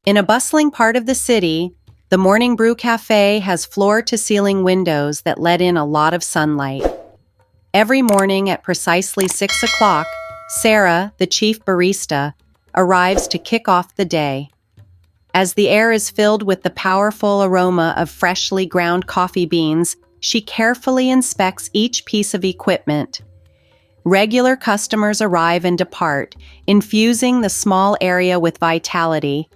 In a bustling part of the city, the Morning Brew Cafe has floor-to-ceiling windows that let in a lot of sunlight. Every morning at precisely 6 o'clock, Sarah, the chief barista, arrives to kick off the day. As the air is filled with the powerful aroma of freshly ground coffee beans, she carefully inspects each piece of equipment. Regular customers arrive and depart, infusing the small area with vitality.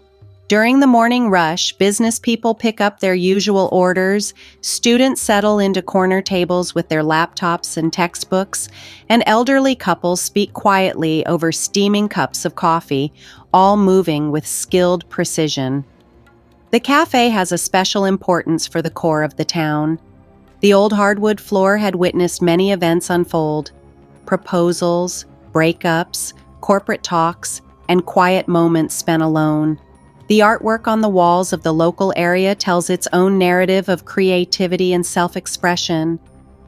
During the morning rush, business people pick up their usual orders, students settle into corner tables with their laptops and textbooks, and elderly couples speak quietly over steaming cups of coffee, all moving with skilled precision. The cafe has a special importance for the core of the town. The old hardwood floor had witnessed many events unfold: proposals, breakups, corporate talks, and quiet moments spent alone. The artwork on the walls of the local area tells its own narrative of creativity and self-expression.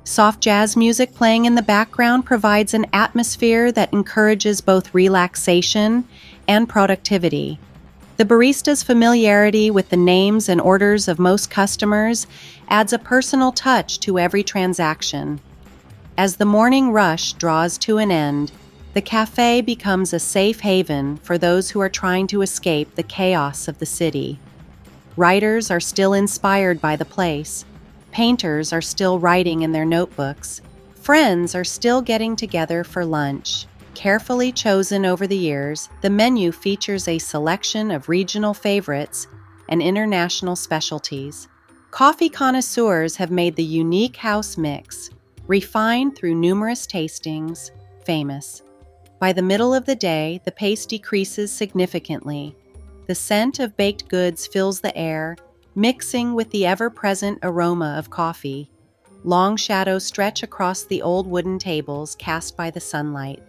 Soft jazz music playing in the background provides an atmosphere that encourages both relaxation and productivity. The barista's familiarity with the names and orders of most customers adds a personal touch to every transaction. As the morning rush draws to an end, the cafe becomes a safe haven for those who are trying to escape the chaos of the city. Writers are still inspired by the place. Painters are still writing in their notebooks. Friends are still getting together for lunch. Carefully chosen over the years, the menu features a selection of regional favorites and international specialties. Coffee connoisseurs have made the unique house mix, refined through numerous tastings, famous. By the middle of the day, the pace decreases significantly. The scent of baked goods fills the air, mixing with the ever-present aroma of coffee. Long shadows stretch across the old wooden tables cast by the sunlight.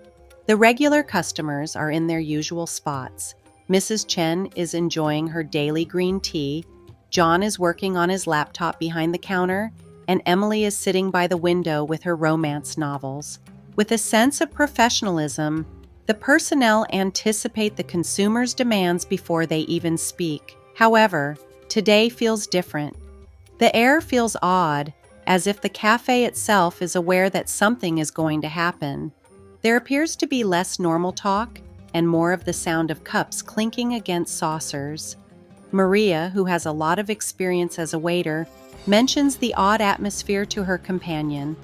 The regular customers are in their usual spots. Mrs. Chen is enjoying her daily green tea, John is working on his laptop behind the counter, and Emily is sitting by the window with her romance novels. With a sense of professionalism, the personnel anticipate the consumer's demands before they even speak. However, today feels different. The air feels odd, as if the cafe itself is aware that something is going to happen. There appears to be less normal talk and more of the sound of cups clinking against saucers. Maria, who has a lot of experience as a waiter, mentions the odd atmosphere to her companion.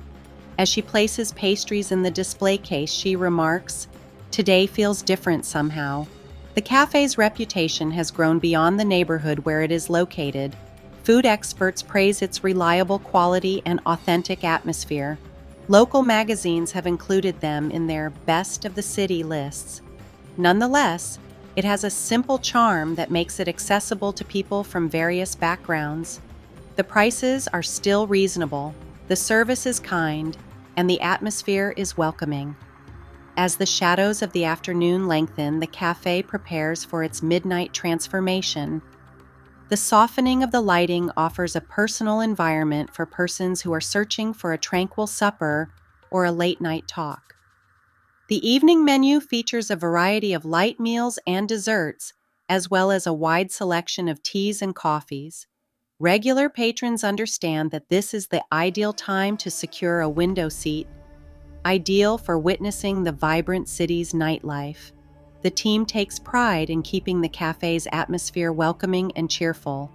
As she places pastries in the display case, she remarks, "Today feels different somehow." The cafe's reputation has grown beyond the neighborhood where it is located. Food experts praise its reliable quality and authentic atmosphere. Local magazines have included them in their best of the city lists. Nonetheless, it has a simple charm that makes it accessible to people from various backgrounds. The prices are still reasonable, the service is kind, and the atmosphere is welcoming. As the shadows of the afternoon lengthen, the cafe prepares for its midnight transformation. The softening of the lighting offers a personal environment for persons who are searching for a tranquil supper or a late-night talk. The evening menu features a variety of light meals and desserts, as well as a wide selection of teas and coffees. Regular patrons understand that this is the ideal time to secure a window seat, ideal for witnessing the vibrant city's nightlife. The team takes pride in keeping the cafe's atmosphere welcoming and cheerful.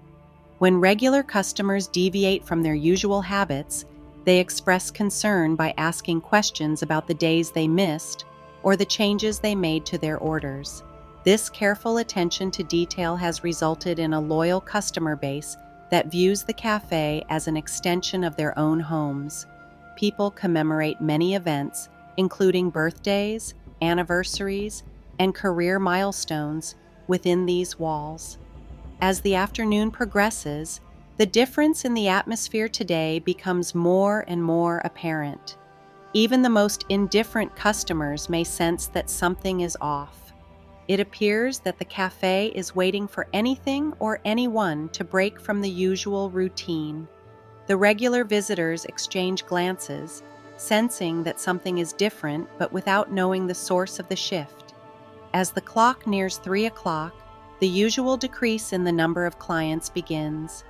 When regular customers deviate from their usual habits, they express concern by asking questions about the days they missed or the changes they made to their orders. This careful attention to detail has resulted in a loyal customer base that views the cafe as an extension of their own homes. People commemorate many events, including birthdays, anniversaries, and career milestones within these walls. As the afternoon progresses, the difference in the atmosphere today becomes more and more apparent. Even the most indifferent customers may sense that something is off. It appears that the cafe is waiting for anything or anyone to break from the usual routine. The regular visitors exchange glances, sensing that something is different but without knowing the source of the shift. As the clock nears 3 o'clock, The usual decrease in the number of clients begins.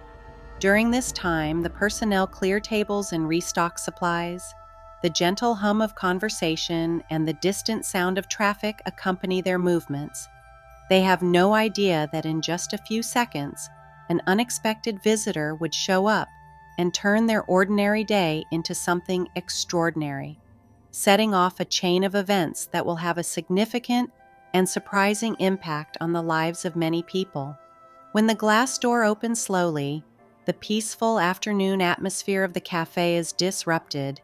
During this time, the personnel clear tables and restock supplies. The gentle hum of conversation and the distant sound of traffic accompany their movements. They have no idea that in just a few seconds, an unexpected visitor would show up and turn their ordinary day into something extraordinary, setting off a chain of events that will have a significant and surprising impact on the lives of many people. When the glass door opens slowly, the peaceful afternoon atmosphere of the cafe is disrupted.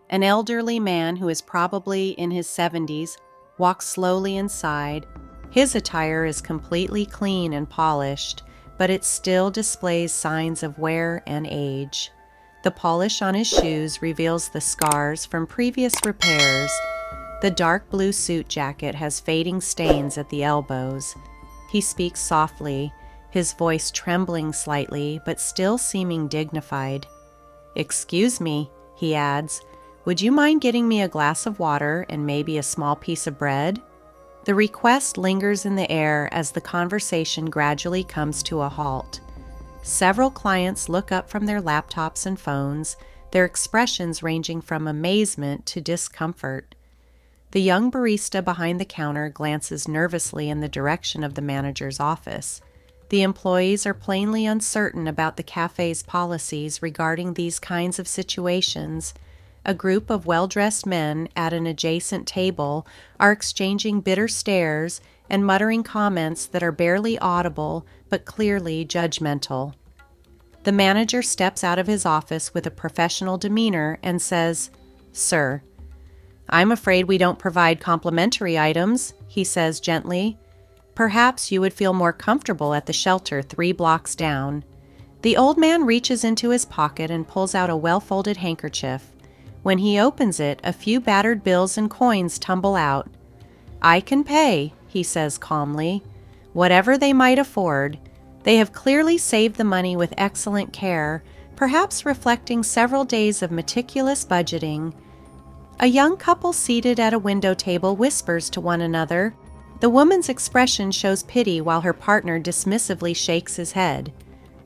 An elderly man who is probably in his 70s walks slowly inside. His attire is completely clean and polished, but it still displays signs of wear and age. The polish on his shoes reveals the scars from previous repairs. The dark blue suit jacket has fading stains at the elbows. He speaks softly, his voice trembling slightly, but still seeming dignified. "Excuse me," he adds, "would you mind getting me a glass of water and maybe a small piece of bread?" The request lingers in the air as the conversation gradually comes to a halt. Several clients look up from their laptops and phones, their expressions ranging from amazement to discomfort. The young barista behind the counter glances nervously in the direction of the manager's office. The employees are plainly uncertain about the cafe's policies regarding these kinds of situations. A group of well-dressed men at an adjacent table are exchanging bitter stares and muttering comments that are barely audible but clearly judgmental. The manager steps out of his office with a professional demeanor and says, "Sir, I'm afraid we don't provide complimentary items," he says gently. "Perhaps you would feel more comfortable at the shelter 3 blocks down." The old man reaches into his pocket and pulls out a well-folded handkerchief. When he opens it, a few battered bills and coins tumble out. "I can pay," he says calmly, "whatever they might afford." They have clearly saved the money with excellent care, perhaps reflecting several days of meticulous budgeting. A young couple seated at a window table whispers to one another. The woman's expression shows pity while her partner dismissively shakes his head.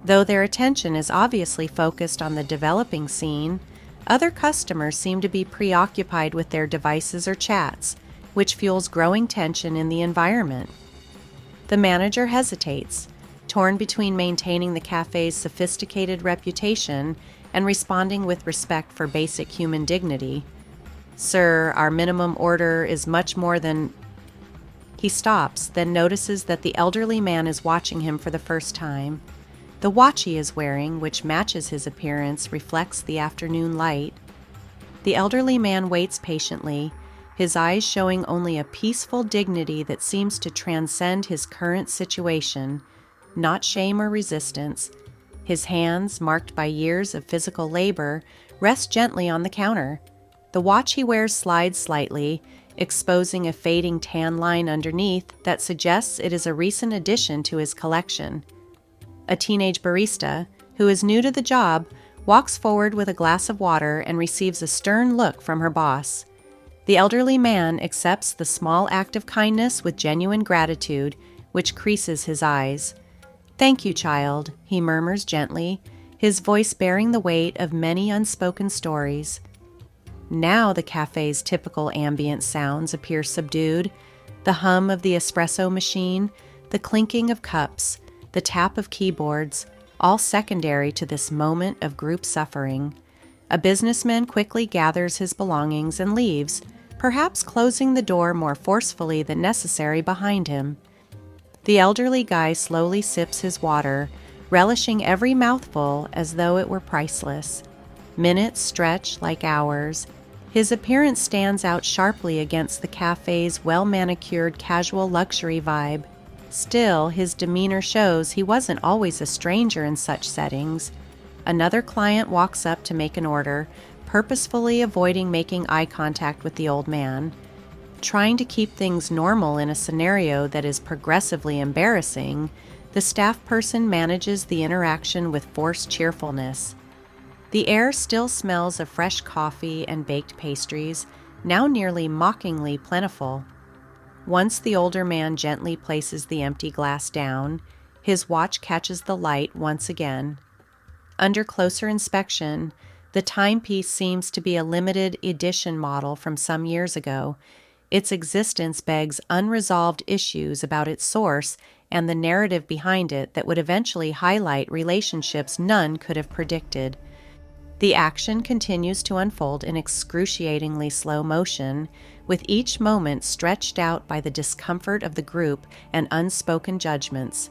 Though their attention is obviously focused on the developing scene, other customers seem to be preoccupied with their devices or chats, which fuels growing tension in the environment. The manager hesitates, torn between maintaining the cafe's sophisticated reputation and responding with respect for basic human dignity. "Sir, our minimum order is much more than—" He stops, then notices that the elderly man is watching him for the first time. The watch he is wearing, which matches his appearance, reflects the afternoon light. The elderly man waits patiently, his eyes showing only a peaceful dignity that seems to transcend his current situation, not shame or resistance. His hands, marked by years of physical labor, rest gently on the counter. The watch he wears slides slightly, exposing a fading tan line underneath that suggests it is a recent addition to his collection. A teenage barista, who is new to the job, walks forward with a glass of water and receives a stern look from her boss. The elderly man accepts the small act of kindness with genuine gratitude, which creases his eyes. "Thank you, child," he murmurs gently, his voice bearing the weight of many unspoken stories. Now the cafe's typical ambient sounds appear subdued: the hum of the espresso machine, the clinking of cups, the tap of keyboards, all secondary to this moment of group suffering. A businessman quickly gathers his belongings and leaves, perhaps closing the door more forcefully than necessary behind him. The elderly guy slowly sips his water, relishing every mouthful as though it were priceless. Minutes stretch like hours. His appearance stands out sharply against the cafe's well-manicured casual luxury vibe. Still, his demeanor shows he wasn't always a stranger in such settings. Another client walks up to make an order, purposefully avoiding making eye contact with the old man. Trying to keep things normal in a scenario that is progressively embarrassing, the staff person manages the interaction with forced cheerfulness. The air still smells of fresh coffee and baked pastries, now nearly mockingly plentiful. Once the older man gently places the empty glass down, his watch catches the light once again. Under closer inspection, the timepiece seems to be a limited edition model from some years ago. Its existence begs unresolved issues about its source and the narrative behind it that would eventually highlight relationships none could have predicted. The action continues to unfold in excruciatingly slow motion, with each moment stretched out by the discomfort of the group and unspoken judgments.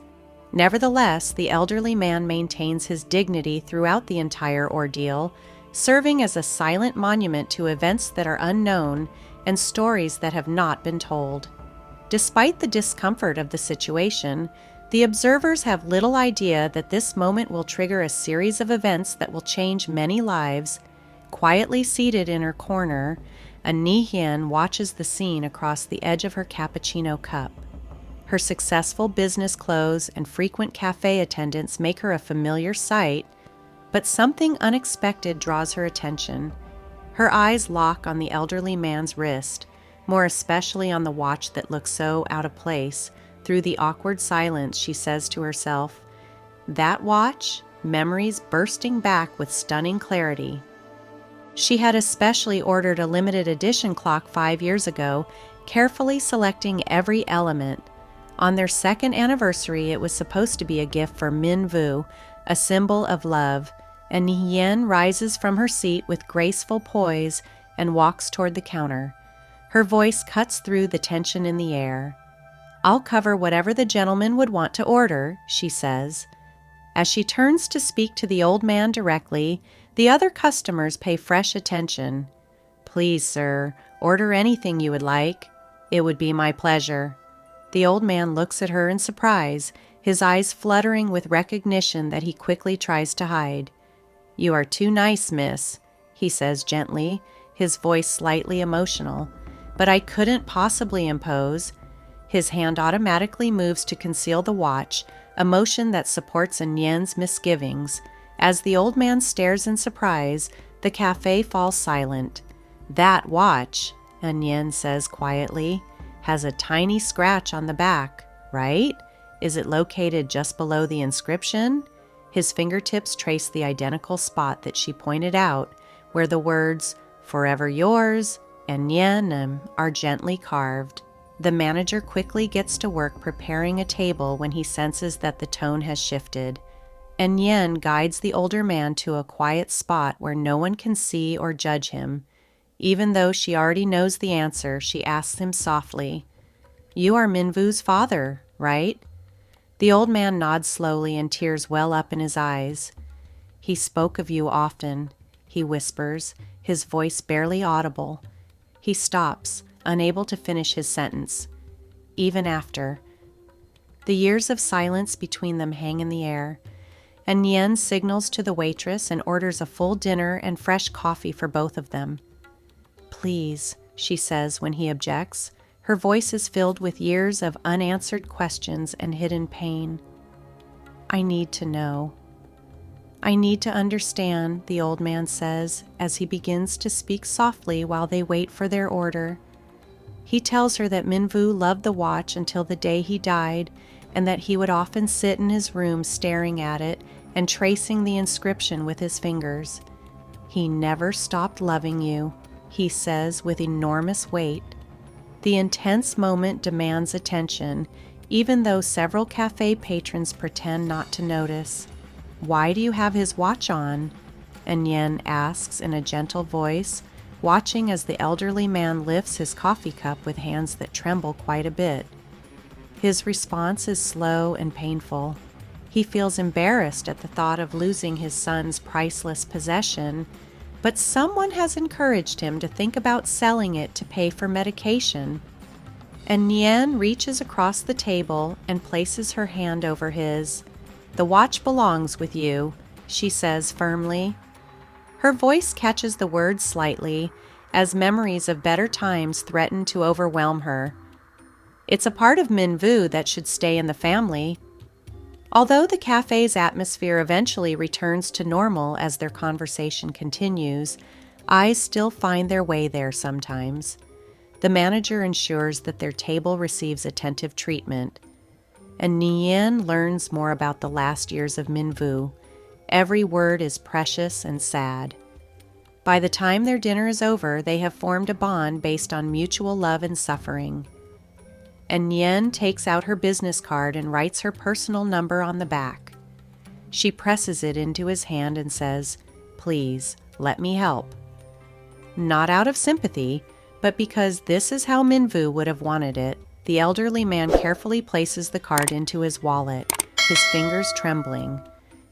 Nevertheless, the elderly man maintains his dignity throughout the entire ordeal, serving as a silent monument to events that are unknown and stories that have not been told. Despite the discomfort of the situation, the observers have little idea that this moment will trigger a series of events that will change many lives. Quietly seated in her corner, a Nihyen watches the scene across the edge of her cappuccino cup. Her successful business clothes and frequent cafe attendance make her a familiar sight, but something unexpected draws her attention. Her eyes lock on the elderly man's wrist, more especially on the watch that looks so out of place. Through the awkward silence, she says to herself, "That watch?" Memories bursting back with stunning clarity. She had especially ordered a limited edition clock 5 years ago, carefully selecting every element. On their second anniversary, it was supposed to be a gift for Min Vu, a symbol of love, and Nihyen rises from her seat with graceful poise and walks toward the counter. Her voice cuts through the tension in the air. "I'll cover whatever the gentleman would want to order," she says. As she turns to speak to the old man directly, the other customers pay fresh attention. "Please, sir, order anything you would like. It would be my pleasure." The old man looks at her in surprise, his eyes fluttering with recognition that he quickly tries to hide. "You are too nice, miss," he says gently, his voice slightly emotional. "But I couldn't possibly impose." His hand automatically moves to conceal the watch, a motion that supports Nyen's misgivings. As the old man stares in surprise, the cafe falls silent. "That watch," Nyen says quietly, "has a tiny scratch on the back, right? Is it located just below the inscription?" His fingertips trace the identical spot that she pointed out, where the words, "Forever yours," and "Nyenem" are gently carved. The manager quickly gets to work preparing a table when he senses that the tone has shifted. And Nyen guides the older man to a quiet spot where no one can see or judge him. Even though she already knows the answer, she asks him softly, "You are Minvu's father, right?" The old man nods slowly and tears well up in his eyes. "He spoke of you often," he whispers, his voice barely audible. He stops, unable to finish his sentence. Even after. The years of silence between them hang in the air, and Nyen signals to the waitress and orders a full dinner and fresh coffee for both of them. "Please," she says when he objects. Her voice is filled with years of unanswered questions and hidden pain. "I need to know. I need to understand," the old man says as he begins to speak softly while they wait for their order. He tells her that Minvu loved the watch until the day he died, and that he would often sit in his room staring at it and tracing the inscription with his fingers. "He never stopped loving you," he says with enormous weight. The intense moment demands attention, even though several cafe patrons pretend not to notice. "Why do you have his watch on?" Nyen asks in a gentle voice, watching as the elderly man lifts his coffee cup with hands that tremble quite a bit. His response is slow and painful. He feels embarrassed at the thought of losing his son's priceless possession, but someone has encouraged him to think about selling it to pay for medication. And Nyen reaches across the table and places her hand over his. "The watch belongs with you," she says firmly. Her voice catches the words slightly, as memories of better times threaten to overwhelm her. "It's a part of Minvu that should stay in the family." Although the cafe's atmosphere eventually returns to normal as their conversation continues, eyes still find their way there sometimes. The manager ensures that their table receives attentive treatment. And Nien learns more about the last years of Minvu. Every word is precious and sad. By the time their dinner is over, they have formed a bond based on mutual love and suffering. And Nien takes out her business card and writes her personal number on the back. She presses it into his hand and says, "Please, let me help." Not out of sympathy, but because this is how Minvu would have wanted it, the elderly man carefully places the card into his wallet, his fingers trembling.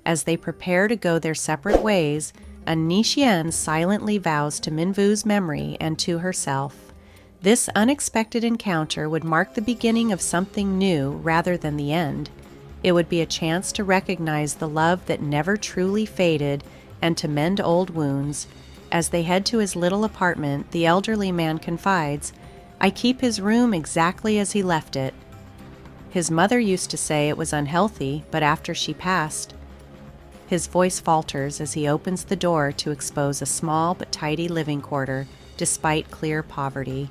As they prepare to go their separate ways, Nixien silently vows to Minvu's memory and to herself. This unexpected encounter would mark the beginning of something new rather than the end. It would be a chance to recognize the love that never truly faded and to mend old wounds. As they head to his little apartment, the elderly man confides, "I keep his room exactly as he left it." His mother used to say it was unhealthy, but after she passed, his voice falters as he opens the door to expose a small but tidy living quarter, despite clear poverty.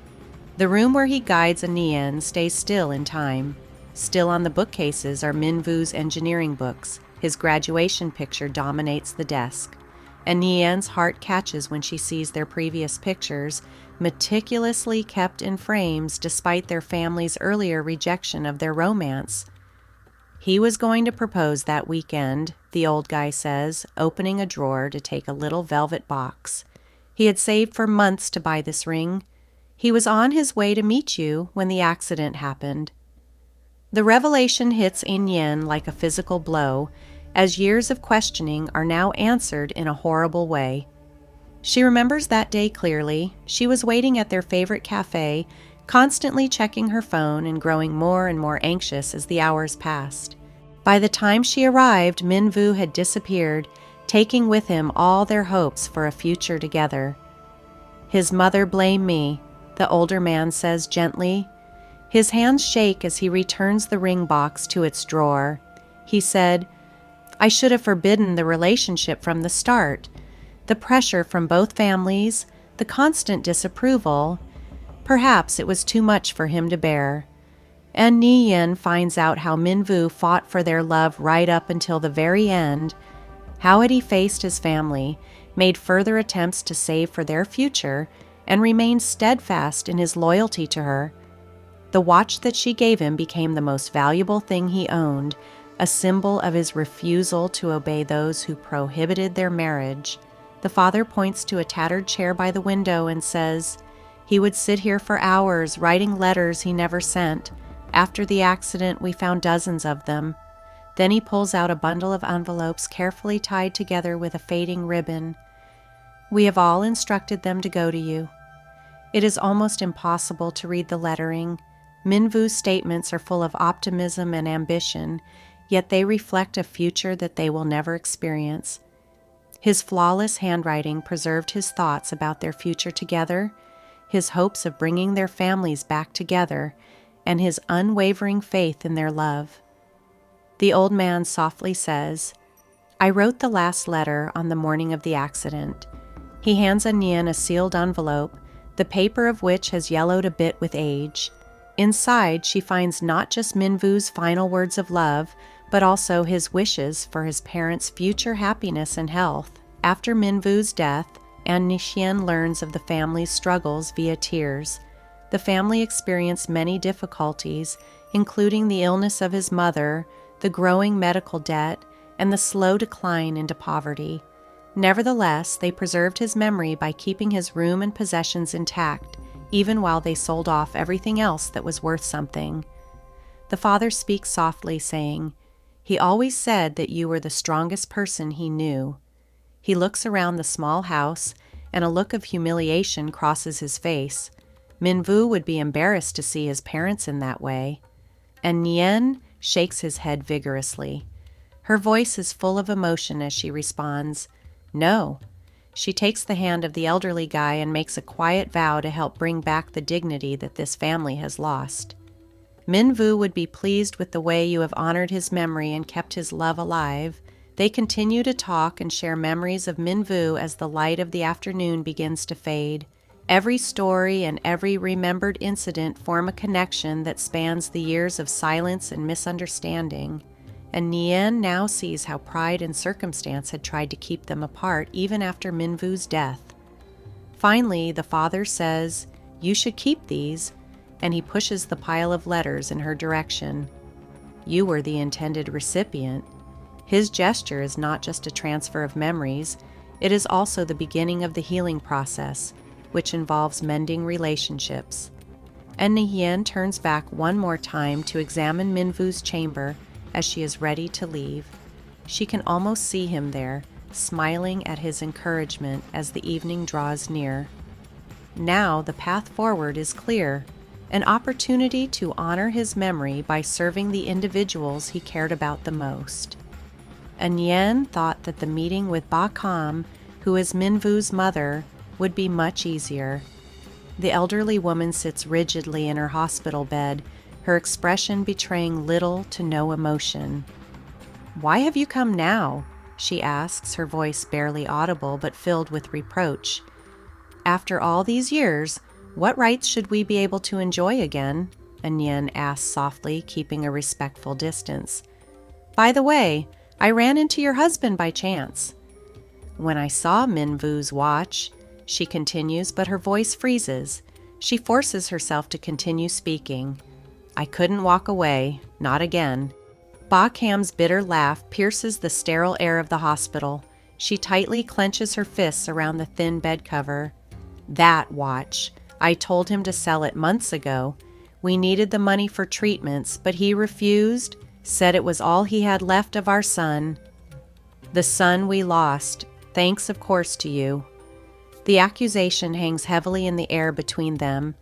The room where he guides Nien stays still in time. Still on the bookcases are Minvu's engineering books. His graduation picture dominates the desk. And Nien's heart catches when she sees their previous pictures, meticulously kept in frames despite their family's earlier rejection of their romance. "He was going to propose that weekend," the old guy says, opening a drawer to take a little velvet box. "He had saved for months to buy this ring. He was on his way to meet you when the accident happened." The revelation hits Nien like a physical blow, as years of questioning are now answered in a horrible way. She remembers that day clearly. She was waiting at their favorite cafe, constantly checking her phone and growing more and more anxious as the hours passed. By the time she arrived, Minvu had disappeared, taking with him all their hopes for a future together. "His mother blamed me," the older man says gently. His hands shake as he returns the ring box to its drawer. He said, "I should have forbidden the relationship from the start. The pressure from both families, the constant disapproval. Perhaps it was too much for him to bear." And Nien finds out how Minvu fought for their love right up until the very end. How had he faced his family, made further attempts to save for their future, and remained steadfast in his loyalty to her. The watch that she gave him became the most valuable thing he owned, a symbol of his refusal to obey those who prohibited their marriage. The father points to a tattered chair by the window and says, "He would sit here for hours writing letters he never sent. After the accident, we found dozens of them." Then he pulls out a bundle of envelopes carefully tied together with a fading ribbon. "We have all instructed them to go to you." It is almost impossible to read the lettering. Minvu's statements are full of optimism and ambition, yet they reflect a future that they will never experience. His flawless handwriting preserved his thoughts about their future together, his hopes of bringing their families back together, and his unwavering faith in their love. The old man softly says, "I wrote the last letter on the morning of the accident." He hands Nien a sealed envelope, the paper of which has yellowed a bit with age. Inside, she finds not just Minvu's final words of love, but also his wishes for his parents' future happiness and health. After Minvu's death, Nixien learns of the family's struggles via tears. The family experienced many difficulties, including the illness of his mother, the growing medical debt, and the slow decline into poverty. Nevertheless, they preserved his memory by keeping his room and possessions intact, even while they sold off everything else that was worth something. The father speaks softly, saying, "He always said that you were the strongest person he knew." He looks around the small house, and a look of humiliation crosses his face. Minvu would be embarrassed to see his parents in that way. And Nien shakes his head vigorously. Her voice is full of emotion as she responds, "No." She takes the hand of the elderly guy and makes a quiet vow to help bring back the dignity that this family has lost. "Minvu would be pleased with the way you have honored his memory and kept his love alive." They continue to talk and share memories of Minvu as the light of the afternoon begins to fade. Every story and every remembered incident form a connection that spans the years of silence and misunderstanding, and Nien now sees how pride and circumstance had tried to keep them apart even after Minvu's death. Finally, the father says, "You should keep these," and he pushes the pile of letters in her direction. You were the intended recipient. His gesture is not just a transfer of memories, it is also the beginning of the healing process, which involves mending relationships. And Nihien turns back one more time to examine Minvu's chamber as she is ready to leave. She can almost see him there, smiling at his encouragement as the evening draws near. Now the path forward is clear, an opportunity to honor his memory by serving the individuals he cared about the most. And Yen thought that the meeting with Ba Kam, who is Minvu's mother, would be much easier. The elderly woman sits rigidly in her hospital bed, her expression betraying little to no emotion. "Why have you come now?" she asks, her voice barely audible but filled with reproach. "After all these years, what rights should we be able to enjoy again?" Anyan asks softly, keeping a respectful distance. "By the way, I ran into your husband by chance." "When I saw Minvu's watch," she continues, but her voice freezes. She forces herself to continue speaking. "I couldn't walk away, not again." Ba Kam's bitter laugh pierces the sterile air of the hospital. She tightly clenches her fists around the thin bed cover. "That watch. I told him to sell it months ago. We needed the money for treatments, but he refused, said it was all he had left of our son. The son we lost, thanks of course to you." The accusation hangs heavily in the air between them,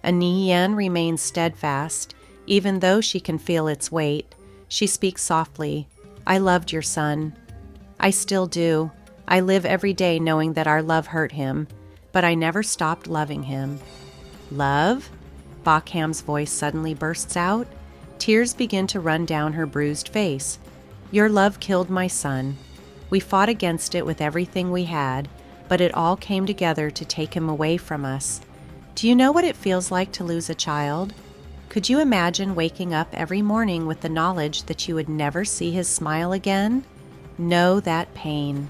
and Nihien remains steadfast, even though she can feel its weight. She speaks softly. "I loved your son. I still do. I live every day knowing that our love hurt him, but I never stopped loving him." "Love?" Ba Kam's voice suddenly bursts out. Tears begin to run down her bruised face. "Your love killed my son. We fought against it with everything we had, but it all came together to take him away from us. Do you know what it feels like to lose a child? Could you imagine waking up every morning with the knowledge that you would never see his smile again? Know that pain."